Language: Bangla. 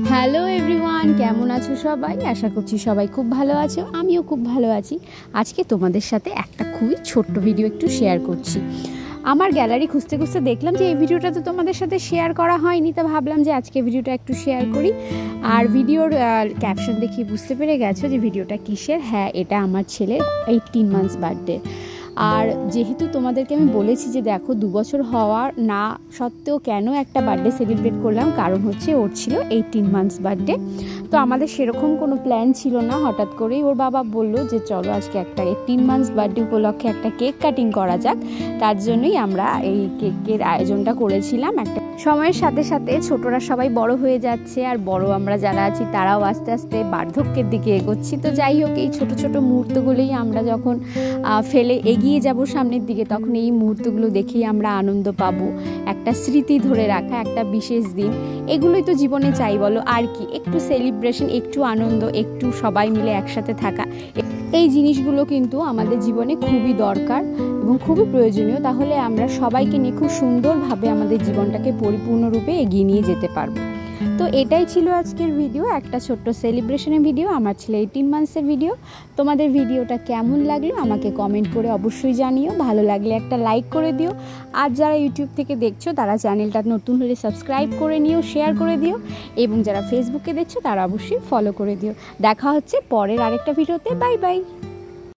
হ্যালো এভরিওয়ান, কেমন আছো সবাই? আশা করছি সবাই খুব ভালো আছো, আমিও খুব ভালো আছি। আজকে তোমাদের সাথে একটা খুবই ছোট্ট ভিডিও একটু শেয়ার করছি। আমার গ্যালারি খুঁজতে খুঁজতে দেখলাম যে এই ভিডিওটা তো তোমাদের সাথে শেয়ার করা হয়নি, তা ভাবলাম যে আজকে ভিডিওটা একটু শেয়ার করি। আর ভিডিওর ক্যাপশন দেখে বুঝতে পেরে গেছো যে ভিডিওটা কিসের। হ্যাঁ, এটা আমার ছেলের 18 মান্থস বার্থডে। আর যেহেতু তোমাদেরকে আমি বলেছি যে দেখো 2 বছর হওয়ার না সত্ত্বেও কেন একটা বার্থডে সেলিব্রেট করলাম, কারণ হচ্ছে ওর ছিল 18 মান্থস বার্থডে। তো আমাদের সেরকম কোনো প্ল্যান ছিল না, হঠাৎ করেই ওর বাবা বললো যে চলো আজকে একটা 18 মান্থস বার্থডে উপলক্ষে একটা কেক কাটিং করা যাক। তার জন্যই আমরা এই কেকের আয়োজনটা করেছিলাম। একটা সময়ের সাথে সাথে ছোটরা সবাই বড় হয়ে যাচ্ছে, আর বড় আমরা যারা আছি তারাও আস্তে আস্তে বার্ধক্যের দিকে এগোচ্ছি। তো যাই হোক, এই ছোট ছোট মুহূর্তগুলোই আমরা যখন ফেলে এগিয়ে যাব সামনের দিকে, তখন এই মুহূর্তগুলো দেখেই আমরা আনন্দ পাবো। একটা স্মৃতি ধরে রাখা, একটা বিশেষ দিন, এগুলোই তো জীবনে চাই বলো। আর কি, একটু সেলিব্রেশন, একটু আনন্দ, একটু সবাই মিলে একসাথে থাকা, এই জিনিসগুলো কিন্তু আমাদের জীবনে খুবই দরকার এবং খুবই প্রয়োজনীয়। তাহলে আমরা সবাইকে নিয়ে খুব সুন্দরভাবে আমাদের জীবনটাকে পরিপূর্ণরূপে এগিয়ে নিয়ে যেতে পারবো। তো এটাই ছিল আজকের ভিডিও, একটা ছোট্ট সেলিব্রেশনের ভিডিও, আমার ছেলে 18 মান্থসের ভিডিও। তোমাদের ভিডিওটা কেমন লাগলো আমাকে কমেন্ট করে অবশ্যই জানিও। ভালো লাগলে একটা লাইক করে দিও। আর যারা ইউটিউব থেকে দেখছো তারা চ্যানেলটা নতুন হলে সাবস্ক্রাইব করে নিও, শেয়ার করে দিও, এবং যারা ফেসবুকে দেখছো তারা অবশ্যই ফলো করে দিও। দেখা হচ্ছে পরের আরেকটা ভিডিওতে। Bye bye.